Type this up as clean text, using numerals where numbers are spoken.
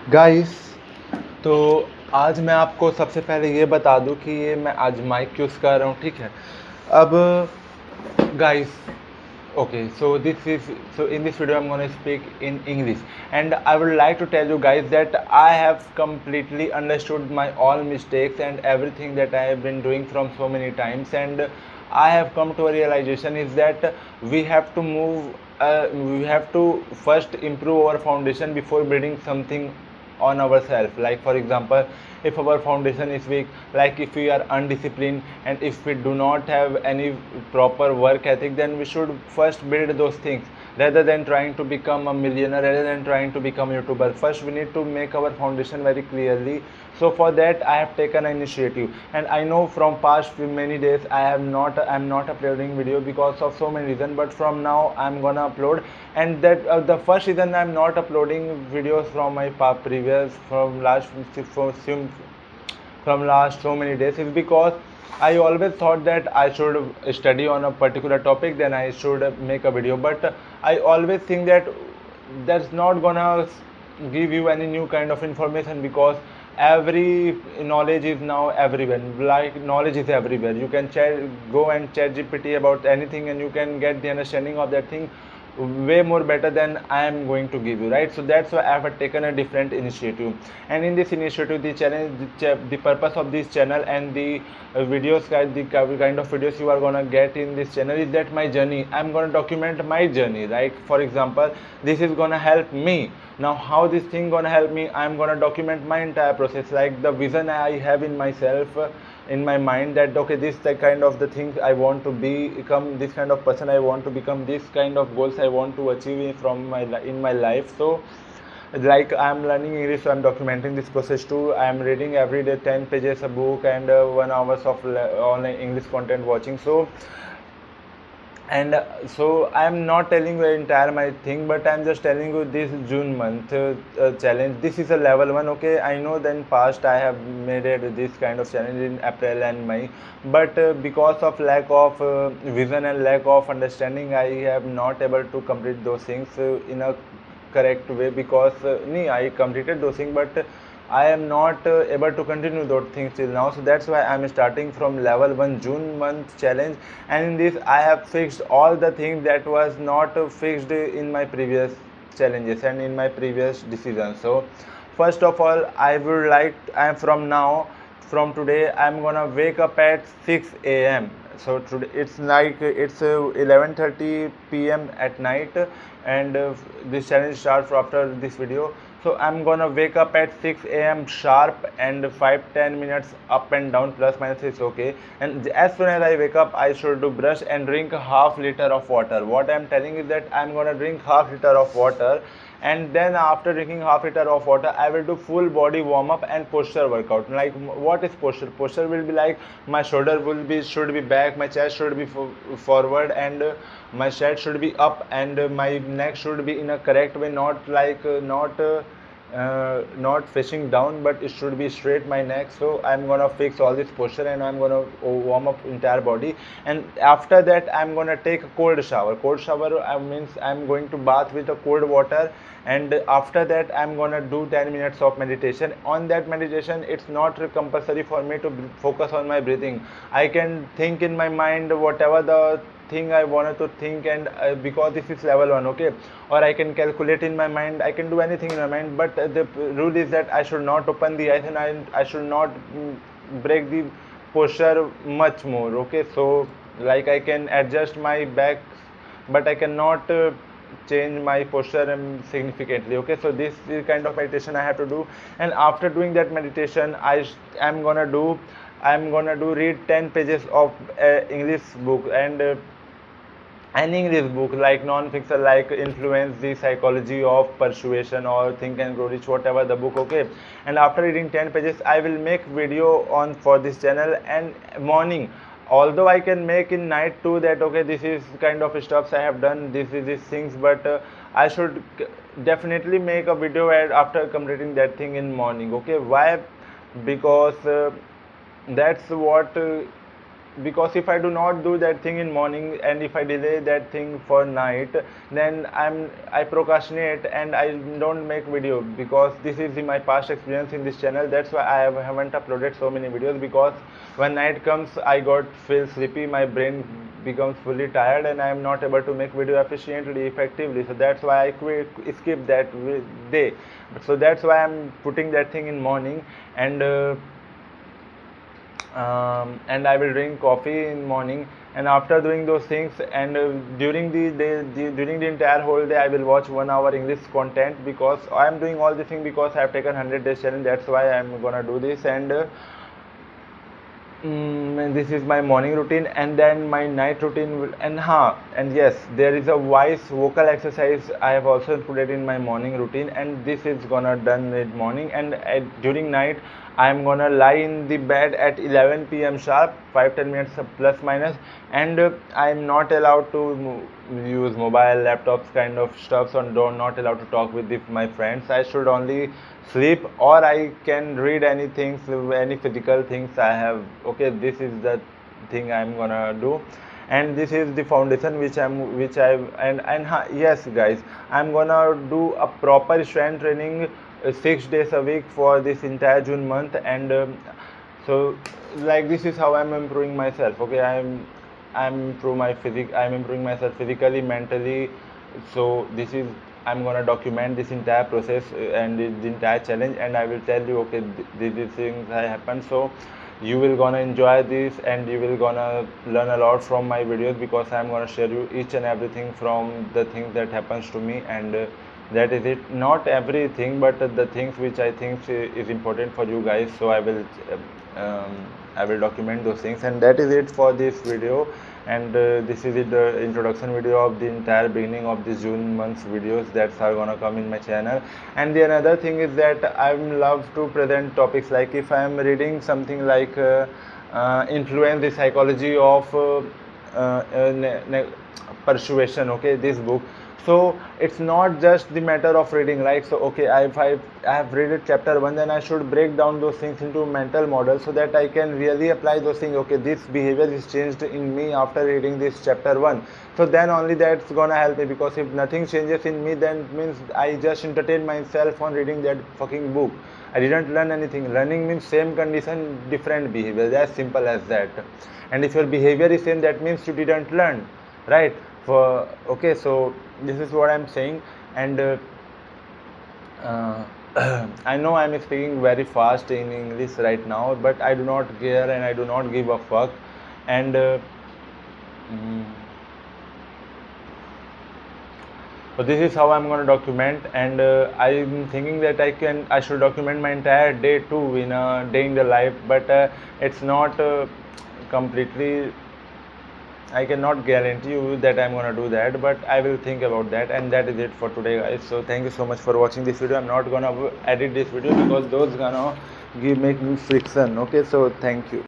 Guys, तो आज मैं आपको सबसे पहले ये बता दूं कि ये मैं आज माइक यूज़ कर रहा हूँ, ठीक है। अब guys, okay, so in this video I'm going to speak in English, and I would like to tell you guys that I have completely understood my all mistakes and everything that I have been doing from so many times, and I have come to a realization is that we have to first improve our foundation before building something on ourselves. Like for example, if our foundation is weak, like if we are undisciplined and if we do not have any proper work ethic, then we should first build those things rather than trying to become a millionaire, rather than trying to become a YouTuber. First we need to make our foundation very clearly. So for that I have taken an initiative, and I know from past many days I'm not uploading video because of so many reasons, but from now I'm gonna upload. And that the first reason I'm not uploading videos from my previous from last so many days is because I always thought that I should study on a particular topic, then I should make a video. But I always think that that's not gonna give you any new kind of information, because every knowledge is now everywhere. Like knowledge is everywhere. You can go and chat GPT about anything, and you can get the understanding of that thing way more better than I am going to give you, right? So that's why I have taken a different initiative. And in this initiative, the purpose of this channel and the videos, guys, the kind of videos you are gonna get in this channel is that my journey. I'm gonna document my journey, right? For example, this is gonna help me. Now how this thing gonna help me? I'm gonna document my entire process, like the vision I have in myself, in my mind, that okay, this the kind of the things I want to become, this kind of person I want to become, this kind of goals I want to achieve from in my life. So like I'm learning English, so I'm documenting this process too. I'm reading every day 10 pages a book, and 1 hours of online English content watching. So I'm not telling you the entire my thing, but I'm just telling you this June month challenge. This is a level 1. Okay, I know that in past I have made it this kind of challenge in April and May, but because of lack of vision and lack of understanding, I have not able to complete those things in a correct way, because I completed those things, but I am not able to continue those things till now. So that's why I'm starting from level 1 June month challenge. And in this I have fixed all the things that was not fixed in my previous challenges and in my previous decisions. So first of all, I would like I'm from today I'm gonna wake up at 6 a.m. So today it's like it's 11:30 p.m. at night, and this challenge starts after this video. So I'm gonna wake up at 6 a.m. sharp, and 5-10 minutes up and down plus minus is okay. And as soon as I wake up, I should do brush and drink half liter of water. What I'm telling is that I'm gonna drink half liter of water, and then after drinking half liter of water, I will do full body warm up and posture workout. Like what is posture? Posture will be like my shoulder should be back, my chest should be forward, and my chest should be up, and my neck should be in a correct way, not like not facing down, but it should be straight, my neck. So I'm gonna fix all this posture, and I'm gonna warm up entire body. And after that I'm gonna take a cold shower. Cold shower means I'm going to bath with a cold water, and after that I'm gonna do 10 minutes of meditation. On that meditation, it's not compulsory for me to focus on my breathing. I can think in my mind whatever the thing I wanted to think, and because this is level 1, okay, or I can calculate in my mind, I can do anything in my mind, but the rule is that I should not open the eyes, and I should not break the posture much more, okay. So like I can adjust my back, but I cannot change my posture significantly, okay. So this is kind of meditation I have to do. And after doing that meditation, I'm gonna do read 10 pages of English book, and an English book like non-fiction, like Influence, the Psychology of Persuasion, or Think and Grow Rich, whatever the book, okay. And after reading 10 pages, I will make video on for this channel. And morning, although I can make in night too, that okay, this is kind of stuffs I have done, this is these things, but I should definitely make a video after completing that thing in morning, okay. Why? Because that's what because if I do not do that thing in morning and if I delay that thing for night, then I procrastinate and I don't make video, because this is my past experience in this channel. That's why haven't uploaded so many videos, because when night comes I feel sleepy, my brain becomes fully tired, and I am not able to make video efficiently, effectively. So that's why I skip that day. So that's why I'm putting that thing in morning. And I will drink coffee in morning, and after doing those things, and during the day, during the entire whole day, I will watch 1 hour English content, because I am doing all this thing because I have taken 100 days challenge. That's why I am gonna do this. And this is my morning routine, and then my night routine will, and yes, there is a voice vocal exercise I have also included in my morning routine, and this is gonna done in morning. And during night I am gonna lie in the bed at 11 p.m. sharp, 5-10 minutes plus minus, and I am not allowed to use mobile, laptops kind of stuff, so not allowed to talk with my friends. I should only sleep, or I can read anything, any physical things I have. Okay, this is the thing I'm gonna do, and this is the foundation which yes guys, I'm gonna do a proper strength training 6 days a week for this entire June month. And so like this is how I'm improving myself. Okay, I'm improving myself physically, mentally. So this is, I'm gonna document this entire process and the entire challenge, and I will tell you, okay, these things have happened. So you will gonna enjoy this, and you will gonna learn a lot from my videos, because I'm gonna share you each and everything from the things that happens to me. And that is it, not everything, but the things which I think is important for you guys. So I will document those things, and that is it for this video. And this is it, the introduction video of the entire beginning of this June month's videos that are gonna come in my channel. And the another thing is that I love to present topics, like if I am reading something like Influence, the Psychology of Persuasion, okay, this book. So it's not just the matter of reading, right? So okay, if I have read it chapter 1, then I should break down those things into mental models, so that I can really apply those things. Okay, this behavior is changed in me after reading this chapter 1. So then only that's gonna help me, because if nothing changes in me, then means I just entertain myself on reading that fucking book. I didn't learn anything. Learning means same condition, different behavior. That's simple as that. And if your behavior is same, that means you didn't learn, right? Okay, so this is what I'm saying. And I know I'm speaking very fast in English right now, but I do not care and I do not give a fuck. And so this is how I'm going to document. And I'm thinking that I should document my entire day too, in a day in the life, but it's not completely, I cannot guarantee you that I'm gonna do that, but I will think about that. And that is it for today, guys. So thank you so much for watching this video. I'm not gonna edit this video, because those gonna make me friction. Okay, so thank you.